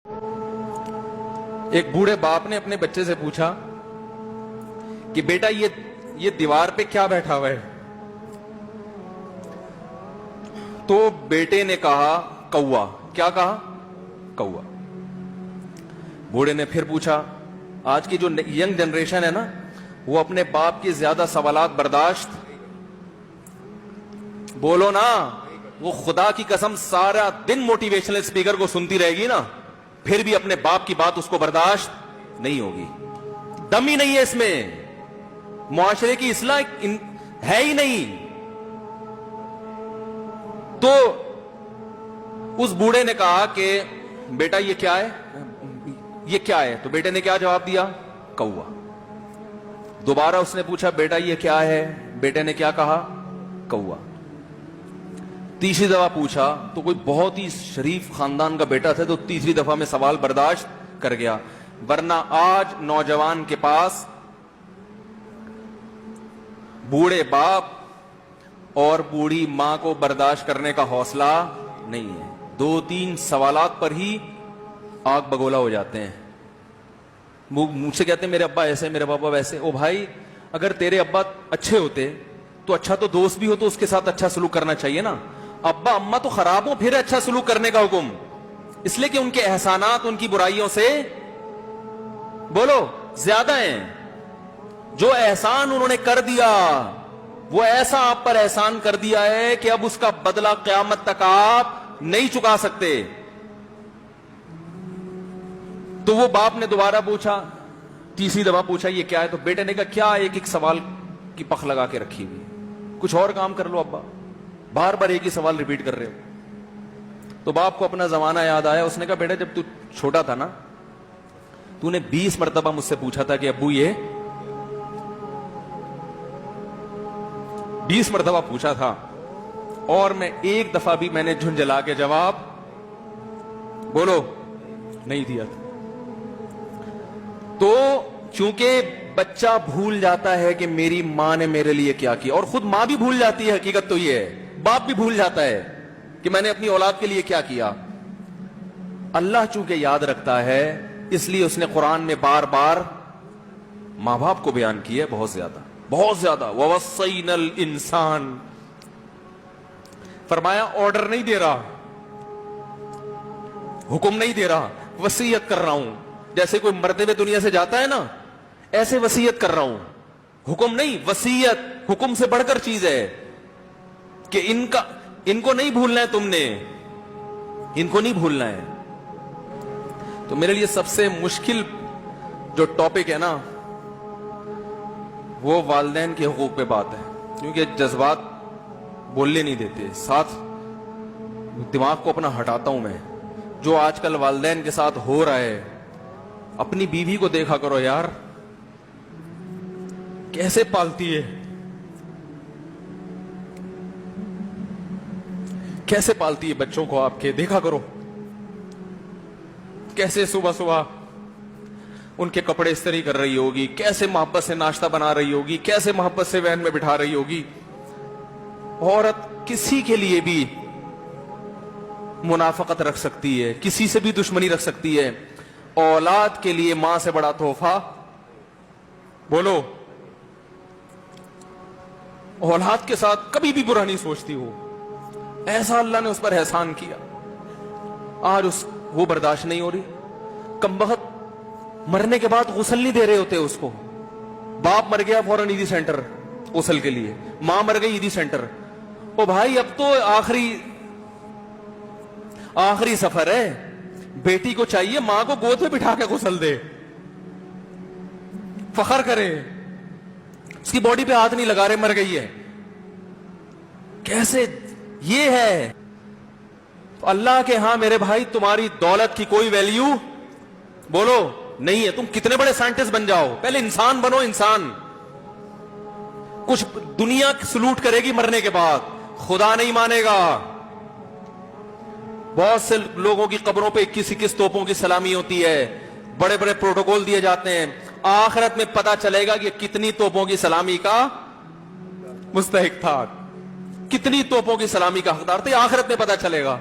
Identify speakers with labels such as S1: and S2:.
S1: ایک بوڑھے باپ نے اپنے بچے سے پوچھا کہ بیٹا یہ دیوار پہ کیا بیٹھا ہوا ہے؟ تو بیٹے نے کہا کوا۔ کیا کہا؟ کوا۔ بوڑھے نے پھر پوچھا، آج کی جو ینگ جنریشن ہے نا، وہ اپنے باپ کی زیادہ سوالات برداشت، بولو نا، وہ خدا کی قسم سارا دن موٹیویشنل اسپیکر کو سنتی رہے گی نا، پھر بھی اپنے باپ کی بات اس کو برداشت نہیں ہوگی۔ دم ہی نہیں ہے اس میں، معاشرے کی اصلاح ہے ہی نہیں۔ تو اس بوڑھے نے کہا کہ بیٹا یہ کیا ہے؟ یہ کیا ہے؟ تو بیٹے نے کیا جواب دیا؟ کوا۔ دوبارہ اس نے پوچھا بیٹا یہ کیا ہے؟ بیٹے نے کیا کہا؟ کوا۔ تیسری دفعہ پوچھا تو کوئی بہت ہی شریف خاندان کا بیٹا تھا، تو تیسری دفعہ میں سوال برداشت کر گیا، ورنہ آج نوجوان کے پاس بوڑھے باپ اور بوڑھی ماں کو برداشت کرنے کا حوصلہ نہیں ہے۔ 2-3 سوالات پر ہی آگ بگولا ہو جاتے ہیں۔ مجھ سے کہتے ہیں میرے ابا ایسے، میرے پاپا ویسے۔ او بھائی، اگر تیرے ابا اچھے ہوتے تو اچھا تو دوست بھی ہو تو اس کے ساتھ اچھا سلوک کرنا چاہیے نا۔ ابا اما تو خراب ہو پھر اچھا سلوک کرنے کا حکم، اس لیے کہ ان کے احسانات ان کی برائیوں سے بولو زیادہ ہیں۔ جو احسان انہوں نے کر دیا وہ ایسا آپ پر احسان کر دیا ہے کہ اب اس کا بدلہ قیامت تک آپ نہیں چکا سکتے۔ تو وہ باپ نے دوبارہ پوچھا، تیسری دفعہ پوچھا یہ کیا ہے؟ تو بیٹے نے کہا کیا ایک سوال کی پخ لگا کے رکھی ہوئی، کچھ اور کام کر لو ابا، بار بار ایک ہی سوال ریپیٹ کر رہے ہو۔ تو باپ کو اپنا زمانہ یاد آیا، اس نے کہا بیٹا جب تو چھوٹا تھا نا، تو نے 20 مرتبہ مجھ سے پوچھا تھا کہ ابو یہ 20 مرتبہ پوچھا تھا، اور میں ایک دفعہ بھی میں نے جھنجھلا کے جواب بولو نہیں دیا تھا۔ تو چونکہ بچہ بھول جاتا ہے کہ میری ماں نے میرے لیے کیا کیا، اور خود ماں بھی بھول جاتی ہے، حقیقت تو یہ ہے، باپ بھی بھول جاتا ہے کہ میں نے اپنی اولاد کے لیے کیا کیا۔ اللہ چونکہ یاد رکھتا ہے، اس لیے اس نے قرآن میں بار بار ماں باپ کو بیان کیا ہے، بہت زیادہ بہت زیادہ۔ وَوَصَّيْنَا الْإِنسَانَ، فرمایا آرڈر نہیں دے رہا، حکم نہیں دے رہا، وصیت کر رہا ہوں۔ جیسے کوئی مرتے ہوئے دنیا سے جاتا ہے نا، ایسے وصیت کر رہا ہوں، حکم نہیں، وصیت حکم سے بڑھ کر چیز ہے کہ ان کو نہیں بھولنا ہے، تم نے ان کو نہیں بھولنا ہے۔ تو میرے لیے سب سے مشکل جو ٹاپک ہے نا، وہ والدین کے حقوق پہ بات ہے، کیونکہ جذبات بولنے نہیں دیتے، ساتھ دماغ کو اپنا ہٹاتا ہوں میں۔ جو آج کل والدین کے ساتھ ہو رہا ہے، اپنی بیوی کو دیکھا کرو یار، کیسے پالتی ہے، کیسے پالتی ہے بچوں کو، آپ کے دیکھا کرو، کیسے صبح صبح ان کے کپڑے استری کر رہی ہوگی، کیسے محبت سے ناشتہ بنا رہی ہوگی، کیسے محبت سے وین میں بٹھا رہی ہوگی۔ عورت کسی کے لیے بھی منافقت رکھ سکتی ہے، کسی سے بھی دشمنی رکھ سکتی ہے، اولاد کے لیے ماں سے بڑا تحفہ بولو، اولاد کے ساتھ کبھی بھی برا نہیں سوچتی ہو، ایسا اللہ نے اس پر احسان کیا، آج وہ برداشت نہیں ہو رہی۔ کمبخت مرنے کے بعد غسل نہیں دے رہے ہوتے اس کو، باپ مر گیا فوراً عیدی سینٹر غسل کے لیے، ماں مر گئی عیدی سینٹر۔ او بھائی اب تو آخری سفر ہے، بیٹی کو چاہیے ماں کو گود میں بٹھا کے غسل دے، فخر کرے، اس کی باڈی پہ ہاتھ نہیں لگا رہے، مر گئی ہے۔ کیسے یہ ہے؟ اللہ کے ہاں میرے بھائی تمہاری دولت کی کوئی ویلیو بولو نہیں ہے، تم کتنے بڑے سائنٹسٹ بن جاؤ، پہلے انسان بنو، انسان۔ کچھ دنیا سلوٹ کرے گی مرنے کے بعد، خدا نہیں مانے گا۔ بہت سے لوگوں کی قبروں پہ 21 توپوں کی سلامی ہوتی ہے، بڑے بڑے پروٹوکول دیے جاتے ہیں، آخرت میں پتا چلے گا کہ کتنی توپوں کی سلامی کا مستحق تھا، کتنی توپوں کی سلامی کا حقدار تھا، آخرت میں پتا چلے گا۔